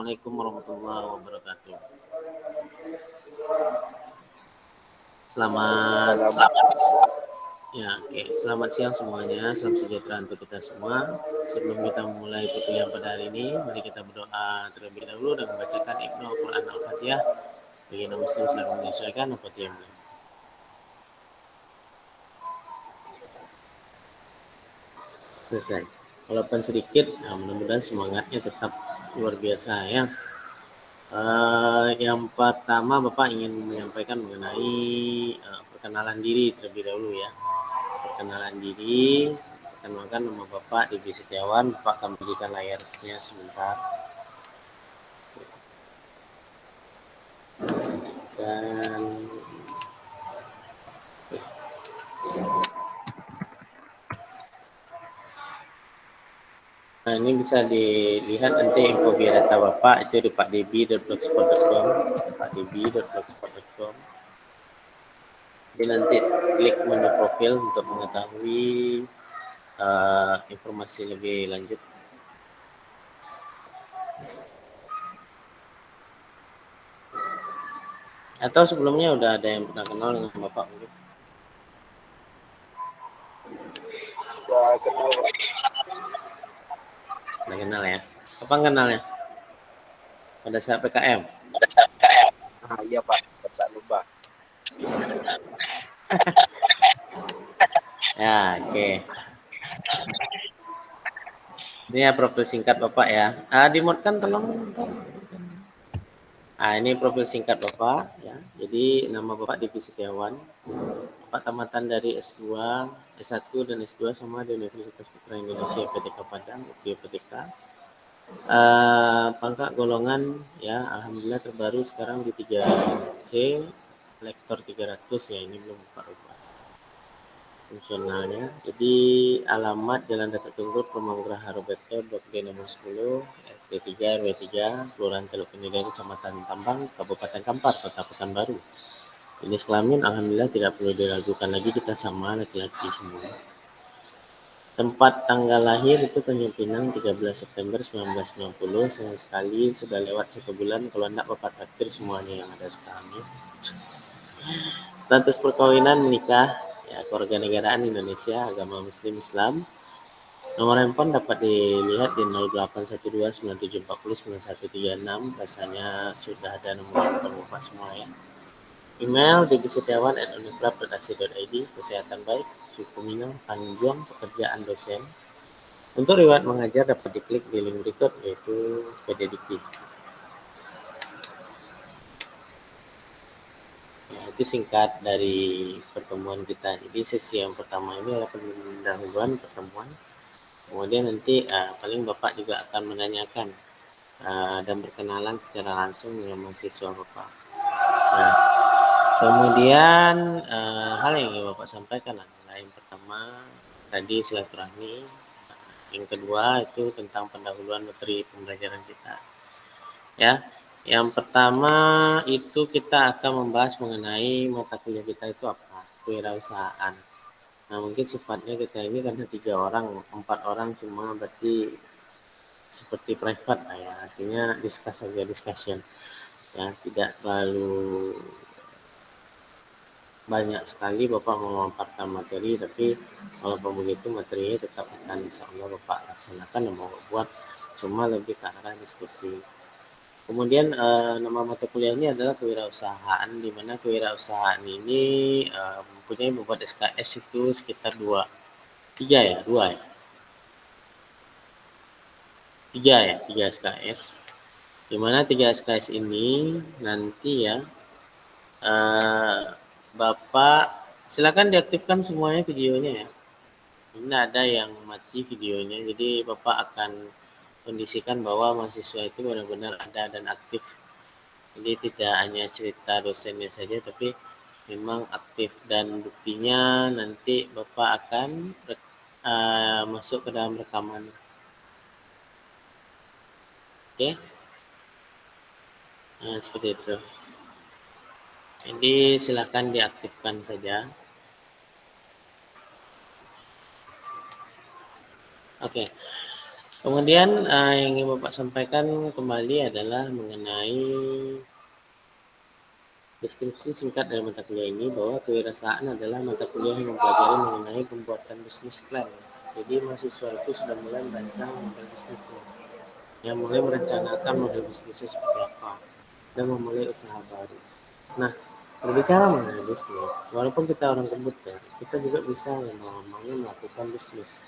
Assalamualaikum warahmatullahi wabarakatuh. Selamat siang semuanya. Salam sejahtera untuk kita semua. Sebelum kita memulai perkuliahan pada hari ini, mari kita berdoa terlebih dahulu dengan membacakan Iqra Al-Quran Al-Fatihah. Bagi yang muslim selalu menyesuaikan Al-Fatihah. Selesai. Walaupun sedikit, mudah-mudahan semangatnya tetap luar biasa ya. Yang pertama Bapak ingin menyampaikan mengenai perkenalan diri terlebih dahulu ya. Perkenalan diri, perkenalkan nama Bapak Devi Setiawan. Bapak akan berikan layarnya sebentar. Dan ini bisa dilihat nanti info biodata Bapak itu di pakdebi.blogspot.com, pakdebi.blogspot.com. Jadi nanti klik menu profil untuk mengetahui informasi lebih lanjut. Atau sebelumnya udah ada yang pernah kenal dengan Bapak mungkin? Udah kenal ya? Kapan kenalnya? Pada saat PKM? Iya Pak, tak lupa. Ya, oke. Ini ya profil singkat Bapak ya. Dimodkan tolong. Ini profil singkat Bapak ya. Jadi nama Bapak Devi Setiawan. Bapak tamatan dari S2, S1 dan S2 sama di Universitas Putra Indonesia PTK Padang, PTK. Pangkat golongan ya alhamdulillah terbaru sekarang di 3C, lektor 300 ya, ini belum rubah fungsionalnya. Jadi alamat Jalan Datuk Tunggul, Perumahan Graha Robert E, Blok D nomor 10, RT 3 RW 3, Kelurahan Teluk Pendidikan, Kecamatan Tambang, Kabupaten Kampar, Kota Pekanbaru. Jenis kelamin alhamdulillah tidak perlu diragukan lagi, kita sama laki-laki semua. Tempat tanggal lahir itu Tanjung Pinang 13 September 1990. Sayang sekali sudah lewat 1 bulan. Kalau enggak Bapak traktir semuanya yang ada sekarang ya. Status perkawinan menikah ya, kewarganegaraan Indonesia, agama Muslim Islam. Nomor handphone dapat dilihat di 081297409136. Rasanya sudah ada nomor handphone Bapak semua ya. Email debisetiawan@uniklab.ac.id. Kesehatan baik, suku Minang, Tanjung, pekerjaan dosen. Untuk riwayat mengajar dapat diklik di link berikut yaitu PDDikti. Ya, itu singkat dari pertemuan kita. Jadi sesi yang pertama ini adalah pendahuluan pertemuan. Kemudian nanti paling Bapak juga akan menanyakan dan berkenalan secara langsung dengan mahasiswa Bapak. Nah, kemudian hal yang ingin Bapak sampaikan adalah yang pertama tadi silaturahmi, yang kedua itu tentang pendahuluan materi pembelajaran kita. Ya, yang pertama itu kita akan membahas mengenai mata kuliah kita itu apa? Kewirausahaan. Nah, mungkin sifatnya kita ini karena 3 orang, 4 orang cuma berarti seperti private lah ya, artinya discussion. Ya, tidak terlalu banyak sekali Bapak memaparkan materi, tapi walaupun begitu materinya tetap akan insya Allah Bapak laksanakan dan mau buat, cuma lebih ke arah diskusi. Kemudian nama mata kuliah ini adalah kewirausahaan, di mana kewirausahaan ini mempunyai bobot SKS itu sekitar 3 ya, 3 SKS. Di mana 3 SKS ini nanti ya Bapak silakan diaktifkan semuanya videonya ya. Ini ada yang mati videonya, jadi Bapak akan kondisikan bahwa mahasiswa itu benar-benar ada dan aktif. Jadi tidak hanya cerita dosennya saja, tapi memang aktif, dan buktinya nanti Bapak akan masuk ke dalam rekaman. Oke, nah, seperti itu. Jadi silakan diaktifkan saja. Oke. Kemudian yang ingin Bapak sampaikan kembali adalah mengenai deskripsi singkat dari mata kuliah ini, bahwa kewirausahaan adalah mata kuliah yang mempelajari mengenai pembuatan bisnis plan. Jadi mahasiswa itu sudah mulai merancang model bisnisnya, yang mulai merencanakan model bisnisnya seperti apa, dan memulai usaha baru. Nah, berbicara mengenai bisnis, walaupun kita orang komputer, kita juga bisa namanya melakukan bisnis.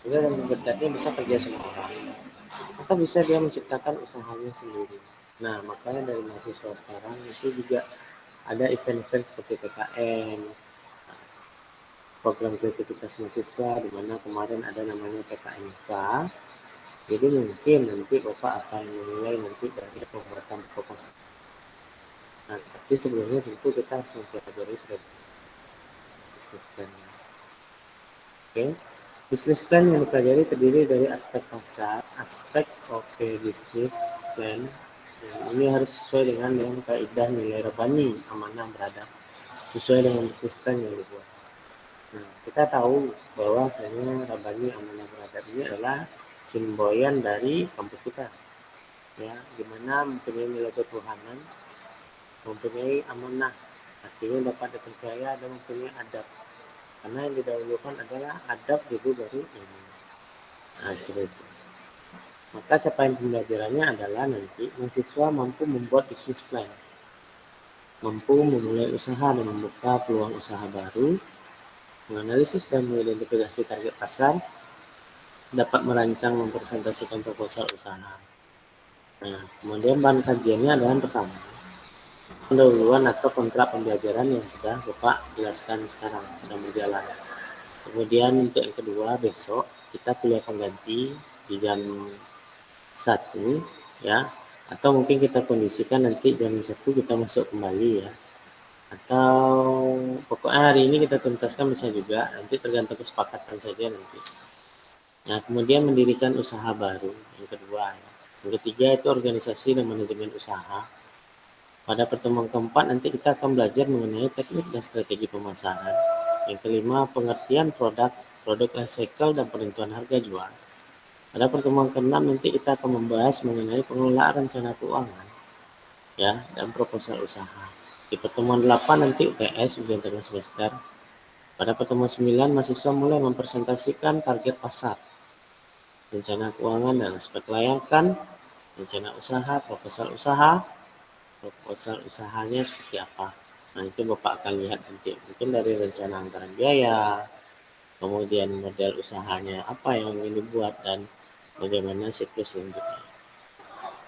Juga yang berkaitannya bisa kerja sama orang, atau bisa dia menciptakan usahanya sendiri. Nah, makanya dari mahasiswa sekarang itu juga ada event-event seperti PKN, program kreativitas mahasiswa, di mana kemarin ada namanya PKNK. Jadi mungkin nanti Bapak akan memulai nanti dari pembuatan proposal. Nah, tapi sebelumnya tentu kita harus mempelajari bisnis plan. Oke, bisnis plan yang dipelajari terdiri dari aspek pasar, aspek bisnis plan. Dan ini harus sesuai dengan kaidah nilai rabani amanah beradab, sesuai dengan bisnis plan yang dibuat. Nah, kita tahu bahwa bahwasanya rabani amanah beradab ini adalah simboyan dari kampus kita, ya, dimana mempunyai nilai ketuhanan, mempunyai amanah, artinya dapat dipercaya, dan mempunyai adab. Karena yang didahulukan adalah adab dulu baru ilmu. Nah, seperti itu. Maka capaian pembelajarannya adalah nanti mahasiswa mampu membuat bisnis plan, mampu memulai usaha dan membuka peluang usaha baru, menganalisis dan mengidentifikasi target pasar, dapat merancang mempresentasikan proposal usaha. Nah, kemudian bahan kajiannya adalah yang pertama, pendahuluan atau kontrak pembelajaran yang sudah Bapak jelaskan sekarang, sedang berjalan. Kemudian untuk yang kedua, besok kita kuliah pengganti di jam 1, ya, atau mungkin kita kondisikan nanti jam 1 kita masuk kembali, ya, atau pokoknya hari ini kita tuntaskan bisa juga, nanti tergantung kesepakatan saja nanti. Nah, kemudian mendirikan usaha baru yang kedua, ya. Yang ketiga itu organisasi dan manajemen usaha. Pada pertemuan keempat nanti kita akan belajar mengenai teknik dan strategi pemasaran. Yang kelima, pengertian produk life cycle dan penentuan harga jual. Pada pertemuan keenam nanti kita akan membahas mengenai pengelolaan rencana keuangan, ya, dan proposal usaha. Di pertemuan 8 nanti UTS, ujian tengah semester. Pada pertemuan 9 mahasiswa mulai mempresentasikan target pasar, rencana keuangan dan aspek layakan, rencana usaha, proposal usahanya seperti apa. Nah, itu Bapak akan lihat nanti, mungkin dari rencana anggaran biaya, kemudian model usahanya apa yang ingin dibuat, dan bagaimana siklus selanjutnya.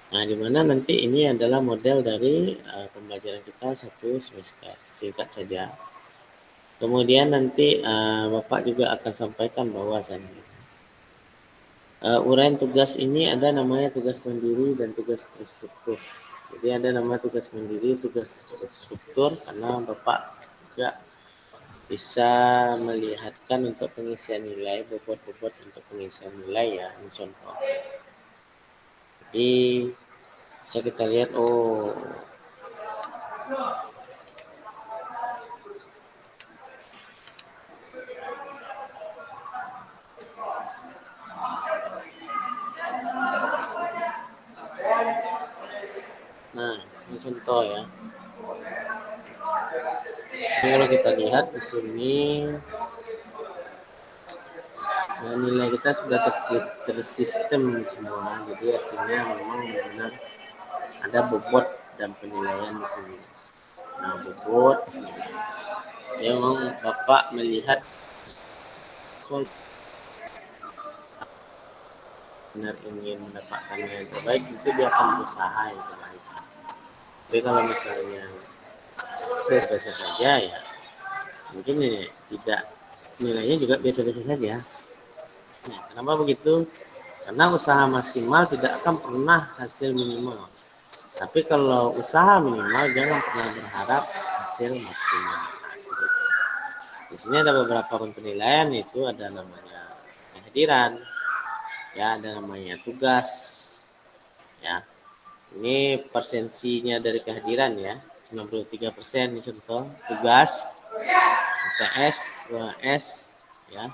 Nah, di mana nanti ini adalah model dari pembelajaran kita 1 semester, singkat saja. Kemudian nanti Bapak juga akan sampaikan bahwasannya uraian tugas ini ada namanya tugas mandiri dan tugas terstruktur. Jadi ada nama tugas mandiri, tugas terstruktur, karena Bapak juga bisa melihatkan untuk pengisian nilai, bobot-bobot untuk pengisian nilai, ya, ini contoh. Jadi bisa kita lihat, nah ini contoh, ya. Jadi kalau kita lihat di sini, nilai kita sudah tersistem semua, jadi artinya memang benar ada bobot dan penilaian di sini. Nah, bobot yang Bapak melihat benar ingin mendapatkan yang terbaik, itu dia akan berusaha yang terbaik. Tapi kalau misalnya biasa saja, ya mungkin ini tidak, nilainya juga biasa-biasa saja. Nah, kenapa begitu? Karena usaha maksimal tidak akan pernah hasil minimal. Tapi kalau usaha minimal, jangan pernah berharap hasil maksimal. Di sini ada beberapa penilaian, itu ada namanya kehadiran, ya, ada namanya tugas, ya. Ini persensinya dari kehadiran, ya, 93% ini contoh. Tugas, UTS, UAS, ya,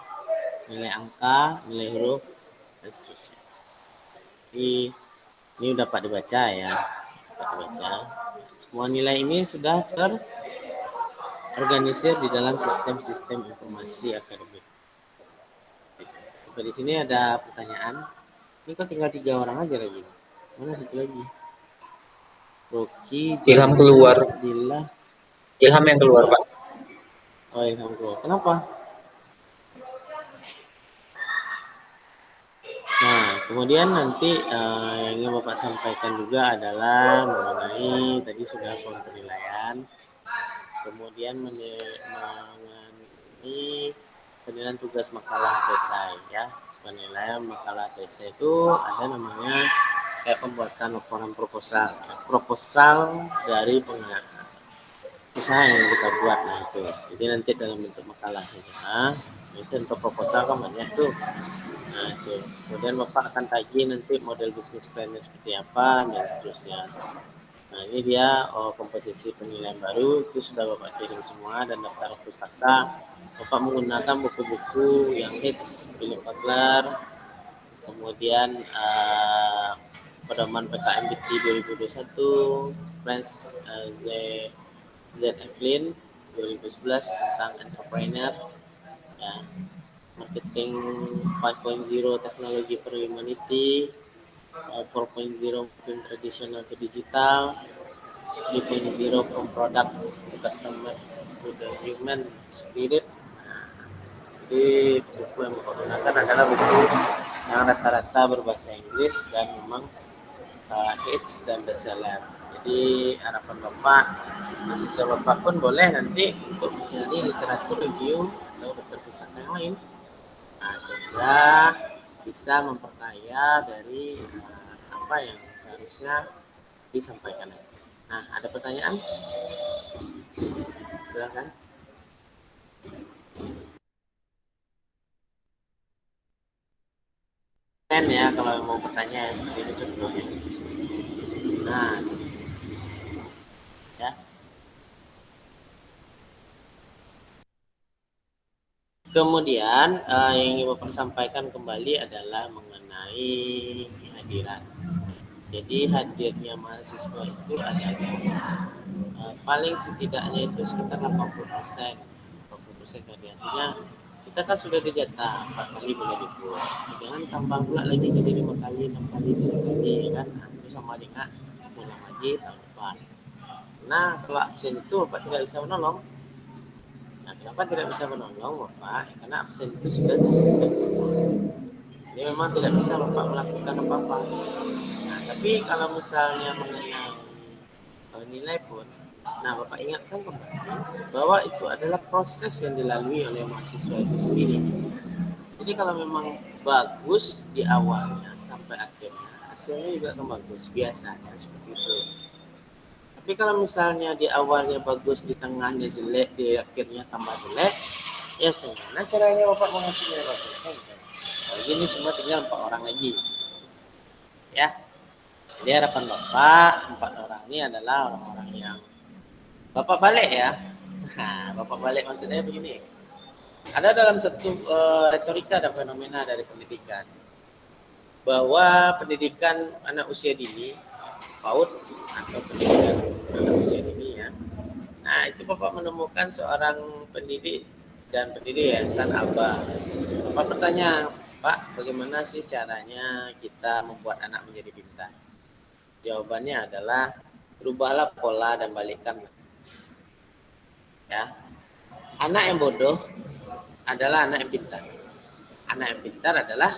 nilai angka, nilai huruf, dan seterusnya. Ini dapat dibaca ya, dapat dibaca. Semua nilai ini sudah terorganisir di dalam sistem-sistem informasi akademik. Oke, di sini ada pertanyaan. Ini kok tinggal 3 orang aja lagi. Mana satu lagi? Rocky, Ilham Jody, keluar. Dila. Ilham yang keluar, Pak. Oh, Ilham keluar. Kenapa? Nah, kemudian nanti yang ingin Bapak sampaikan juga adalah mengenai tadi sudah penilaian, kemudian mengenai penilaian tugas makalah atau esai ya. Penilaian makalah atau esai itu ada namanya kayak pembuatan laporan proposal, ya. Proposal dari usaha yang kita buat, nah itu. Jadi nanti dalam bentuk makalah saja. Itu untuk proposal kan banyak tuh. Nah itu. Kemudian Bapak akan tagih nanti model bisnis plannya seperti apa dan seterusnya. Nah ini dia komposisi penilaian baru itu sudah Bapak kirim semua dan daftar pustaka. Bapak menggunakan buku-buku yang hits Philip Kotler, kemudian pedoman PKMBT 2021, Franz Z. Evelyn 2011 tentang entrepreneur, ya, marketing 5.0 technology for humanity, 4.0 moving traditional to digital, 3.0 from product to customer to the human spirit. Nah, jadi buku yang Bapak gunakan adalah buku yang rata-rata berbahasa Inggris dan memang hits dan bestseller. Jadi harapan Bapak, mahasiswa Bapak pun boleh nanti untuk mencari literatur review atau dokter pustaka yang lain. Nah, sehingga bisa memperkaya dari apa yang seharusnya disampaikan. Nah, ada pertanyaan? Silakan. Ya, kalau mau bertanya ya seperti itu contohnya. Nah, ya. Kemudian yang ingin Bapak sampaikan kembali adalah mengenai kehadiran. Jadi hadirnya mahasiswa itu adalah paling setidaknya itu sekitar 80%. 80% hadir. Artinya kita kan sudah dijatah 4 kali boleh libur. Jangan tambah pula lagi jadi 5 kali, 6 kali, 7 kali kan. Nah, itu sama dengan pulang lagi tahun depan. Nah, kalau absen itu Bapak tidak bisa menolong. Nah, kenapa tidak bisa menolong Bapak? Karena absen itu sudah disistem semua. Jadi memang tidak bisa Bapak melakukan apa-apa. Nah, tapi kalau misalnya mengenai nilai pun, nah Bapak ingatkan kembali bahwa itu adalah proses yang dilalui oleh mahasiswa itu sendiri. Jadi kalau memang bagus di awalnya sampai akhirnya, hasilnya juga akan bagus, biasanya seperti itu. Tapi kalau misalnya di awalnya bagus, di tengahnya jelek, di akhirnya tambah jelek, ya gimana caranya Bapak menghasilkan bagus kan? Nah, ini cuma tinggal 4 orang lagi, ya. Jadi harapan Bapak 4 orang ini adalah orang-orang yang Bapak balik ya. Nah, Bapak balik maksudnya begini. Ada dalam satu retorika dan fenomena dari pendidikan bahwa pendidikan anak usia dini, PAUD atau pendidikan anak usia dini ya. Nah, itu Bapak menemukan seorang pendidik dan pendiri Yayasan Aba. Bapak bertanya, Pak, bagaimana sih caranya kita membuat anak menjadi pintar? Jawabannya adalah berubahlah pola dan balikkan. Ya, anak yang bodoh adalah anak yang pintar. Anak yang pintar adalah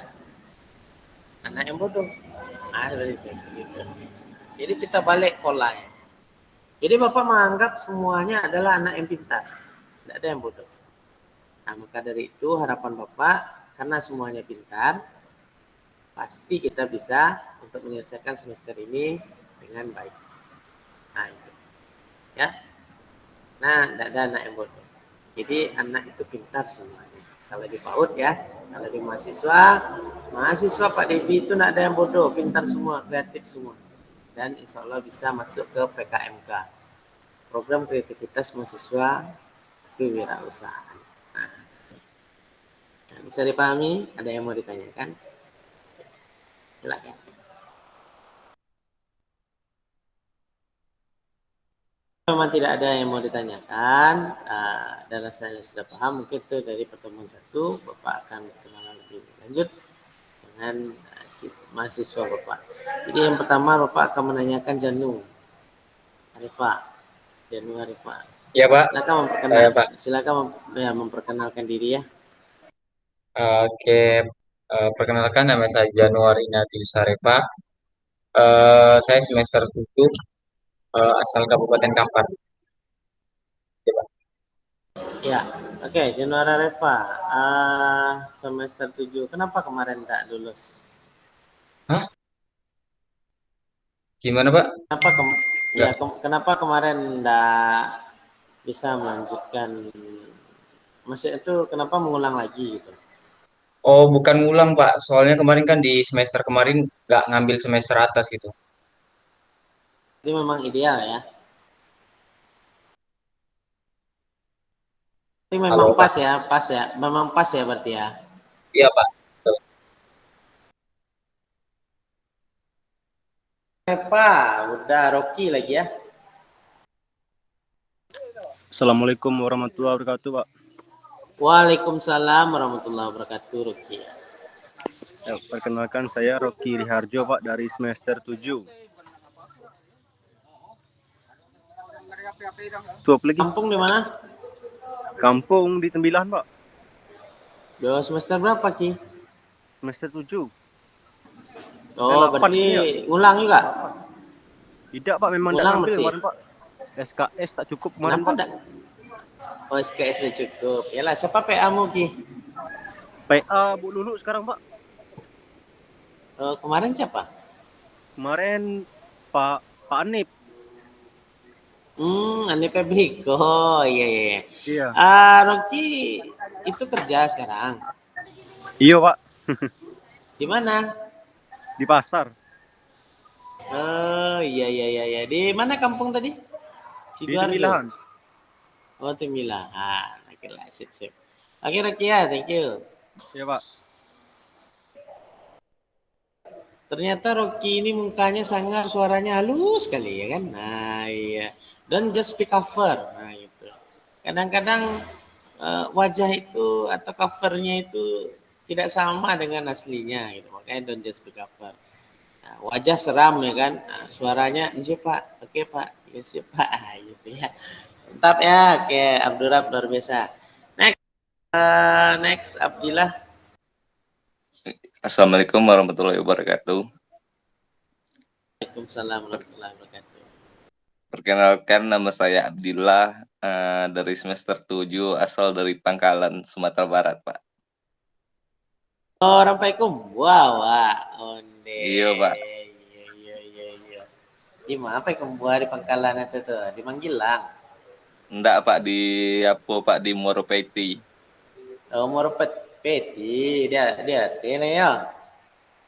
anak yang bodoh. Nah, seperti itu. Jadi kita balik polanya. Jadi Bapak menganggap semuanya adalah anak yang pintar. Tidak ada yang bodoh. Nah, maka dari itu harapan Bapak, karena semuanya pintar, pasti kita bisa untuk menyelesaikan semester ini dengan baik. Nah, itu. Ya. Nah, tidak ada anak yang bodoh. Jadi anak itu pintar semuanya. Kalau di PAUD ya, kalau di mahasiswa Pak Devi itu tidak ada yang bodoh, pintar semua, kreatif semua. Dan insya Allah bisa masuk ke PKMK, program kreativitas mahasiswa kewirausahaan. Nah, bisa dipahami? Ada yang mau ditanyakan? Silakan. Memang tidak ada yang mau ditanyakan, dan rasanya sudah paham, mungkin itu dari pertemuan satu, Bapak akan berkenalan lebih lanjut dengan si mahasiswa Bapak. Jadi yang pertama Bapak akan menanyakan Janu Arifa. Ya Pak, saya Pak. Silakan memperkenalkan diri ya. Oke, perkenalkan nama saya Januari Nadius Sarepa. Saya semester 7, asal Kabupaten Kampar. Ya, Pak. Ya, oke, Januari Arifa, semester 7. Kenapa kemarin tak lulus? Hah? Gimana Pak? Kenapa Enggak. kenapa kemarin enggak bisa melanjutkan, maksudnya itu kenapa mengulang lagi gitu? Oh, bukan ngulang Pak. Soalnya kemarin kan di semester kemarin nggak ngambil semester atas gitu. Ini memang ideal ya. Ini memang Halo Pak. pas ya, memang pas ya berarti ya. Iya Pak. Betul. Eva, udah Rocky lagi ya. Assalamualaikum warahmatullahi wabarakatuh, Pak. Waalaikumsalam warahmatullahi wabarakatuh, Rocky. Ya, perkenalkan saya Rocky Riharjo, Pak, dari semester 7. Tuh apa lagi? Kampung di mana? Kampung di Tembilahan, Pak. Dua semester berapa, Ki? Semester 7. Oh, berarti ya? ngulang juga? Tidak, Pak, memang tidak Ngulang ngambil berarti? kemarin, Pak. SKS tak cukup kemarin, Kenapa Pak. enggak? Oh, SKS udah cukup. Yalah, siapa PA-mu, Ki? PA Bu Lulu sekarang, Pak. Oh, kemarin siapa? Kemarin Pak Anip. Ane Peblik. Oh, iya. Iya. Rocky itu kerja sekarang. Iya, Pak. Di mana? Di pasar. Oh, iya. Di mana kampung tadi? Di Tembilahan. Oh, Tembilahan. Oke lah, sip. Oke, Rocky ya, thank you. Iya, Pak. Ternyata Rocky ini mukanya sangar, suaranya halus sekali ya kan? Nah, iya. Don't just be cover. Nah, gitu. Kadang-kadang wajah itu atau covernya itu tidak sama dengan aslinya gitu. Makanya don't just be cover. Nah, wajah seram ya kan? Nah, suaranya iya Pak, oke Pak, yes ya Pak, gitu ya. Mantap ya, oke Abdurrab luar biasa. Next Abdillah. Assalamualaikum warahmatullahi wabarakatuh. Waalaikumsalam warahmatullahi wabarakatuh. Perkenalkan nama saya Abdillah dari semester 7 asal dari Pangkalan, Sumatera Barat, Pak. Oh, Rampaikum. Wah, onde. Iya, Pak. Iya. Di mana apa buah di Pangkalan itu tuh? Di Manggilang. Enggak, Pak, di apa, Pak, di Moropeti. Oh, Moropet Peti. Dia tele ya.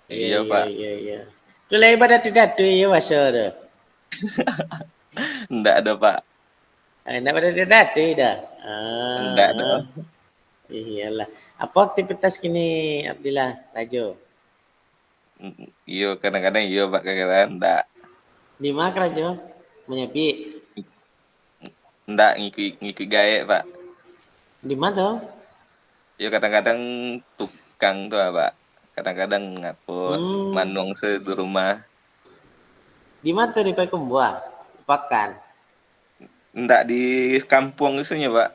Iya, Pak. Iya. Tu lah ibadat datu ya masa tu. Enggak ada, Pak. Nak pada datu dah. Enggak ada. Iyalah. Apa aktivitas kini Abdillah Rajo? Iya, kadang-kadang iya, Pak, kadang-kadang enggak. Di mana Rajo? Menyepi. Enggak ngikut gaya, Pak. Di mana tuh? Iya, kadang-kadang tukang tuh, Pak. Kadang-kadang ngapot manung di rumah. Di mana tuh di Pakumbuah? Pakan. Enggak di kampung isunya, Pak.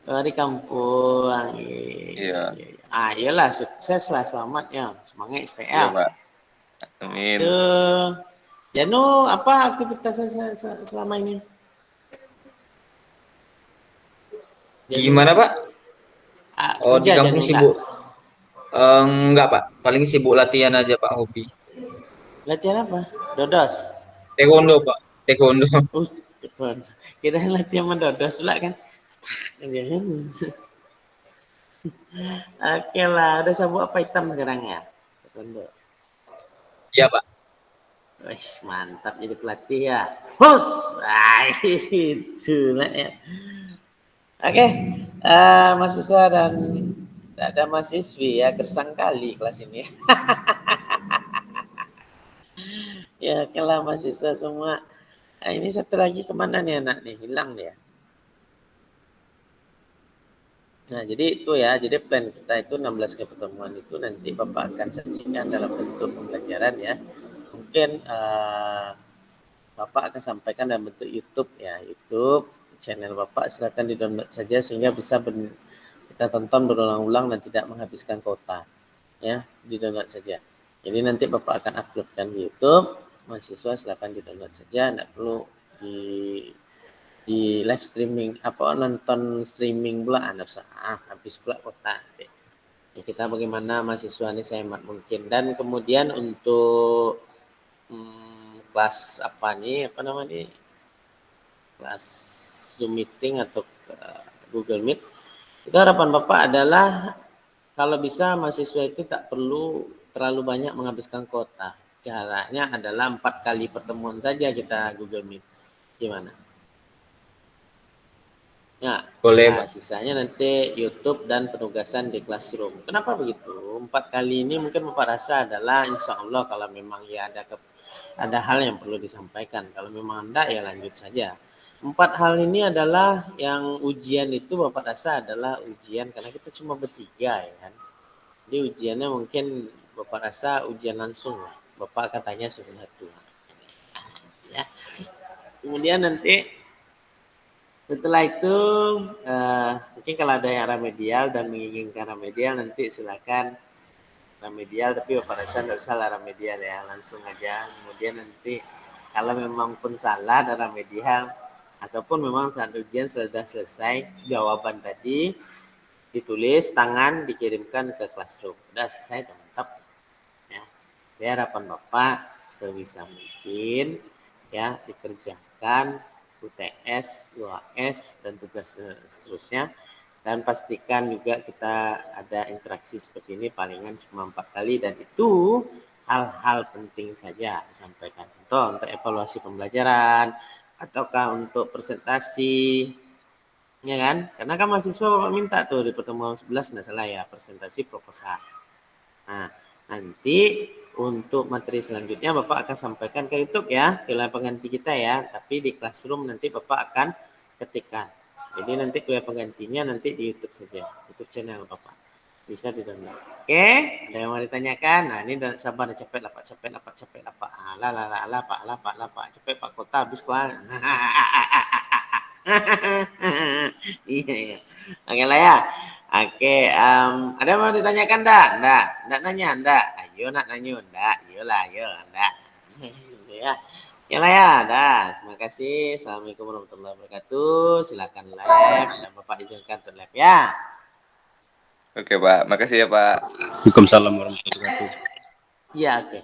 Oh, di kampung. Iya. Iyalah sukses lah, selamat ya. Semangat stay Iya, up. Pak. Amin. Janu, apa aktivitasnya selama ini? Janu. Gimana Pak? Oh, di kampung Janu, sibuk. Enggak Pak, paling sibuk latihan aja Pak, hobi. Latihan apa? Dodos. Taekwondo Pak, taekwondo. Telepon. Kira latihan mendodos lah kan. Oke lah, udah sabuk apa hitam sekarang ya? Taekwondo. Iya Pak. Wih, mantap jadi pelatih ya. Hus, itu lah ya. Oke, mahasiswa dan ada mahasiswi ya, gersang kali kelas ini. Ya, oke lah mahasiswa semua. Nah, ini satu lagi kemana nih anak nih? Hilang dia. Nah, jadi itu ya. Jadi plan kita itu 16 kali pertemuan itu nanti Bapak akan sajikan dalam bentuk pembelajaran ya. Mungkin Bapak akan sampaikan dalam bentuk YouTube ya. YouTube channel Bapak silakan di-download saja sehingga bisa kita tonton berulang-ulang dan tidak menghabiskan kuota. Ya, di-download saja. Jadi nanti Bapak akan uploadkan di YouTube, mahasiswa silakan di-download saja, tidak perlu di live streaming apa nonton streaming pula habis pula kuota. Ya, kita bagaimana mahasiswa ini sehemat mungkin. Dan kemudian untuk kelas apa namanya, kelas Zoom meeting atau Google Meet, itu harapan Bapak adalah kalau bisa mahasiswa itu tak perlu terlalu banyak menghabiskan kuota. Caranya adalah 4 kali pertemuan saja kita Google Meet. Gimana? Ya, Boleh, nah Pak. sisanya nanti YouTube dan penugasan di Classroom. Kenapa begitu? 4 kali ini mungkin Bapak rasa adalah insya Allah kalau memang ya ada hal yang perlu disampaikan. Kalau memang enggak ya lanjut saja. 4 hal ini adalah yang ujian itu Bapak rasa adalah ujian karena kita cuma bertiga ya kan. Jadi ujiannya mungkin Bapak rasa ujian langsung lah. Bapak akan tanya satu-satu. Ya. Kemudian nanti setelah itu mungkin kalau ada yang remedial dan menginginkan remedial nanti silakan remedial, tapi Bapak rasa tidak usah lah remedial ya, langsung aja. Kemudian nanti kalau memang pun salah ada remedial ataupun memang saat ujian sudah selesai jawaban tadi ditulis tangan dikirimkan ke Classroom, udah selesai mantap ya. Jadi harapan Bapak sebisa mungkin ya dikerjakan UTS, UAS dan tugas seterusnya, dan pastikan juga kita ada interaksi seperti ini palingan cuma 4 kali dan itu hal-hal penting saja disampaikan. Contoh untuk evaluasi pembelajaran ataukah untuk presentasi, ya kan? Karena kan mahasiswa Bapak minta tuh di pertemuan 11 enggak salah ya, presentasi proposal. Nah, nanti untuk materi selanjutnya Bapak akan sampaikan ke YouTube ya, ke kuliah pengganti kita ya, tapi di Classroom nanti Bapak akan ketikkan. Jadi nanti kuliah penggantinya nanti di YouTube saja, YouTube channel Bapak. Bisa di-download. Oke, ada yang mau ditanyakan? Nah, ini udah sabar, cepet lah Pak, cepet lah Pak, cepet lah Pak. Alah, Pak, cepet Pak, kota habis kuah. Iya. Oke lah ya. Oke, ada yang mau ditanyakan enggak? Enggak nanya, enggak. Ayo nak nanya, enggak. Iyalah, ayo, enggak. Ya. Ya lah ya, dah. Terima kasih. Assalamualaikum warahmatullahi wabarakatuh. Silakan live dan Bapak izinkan untuk live ya. Oke Pak, makasih ya Pak. Waalaikumsalam warahmatullahi wabarakatuh. Iya, oke.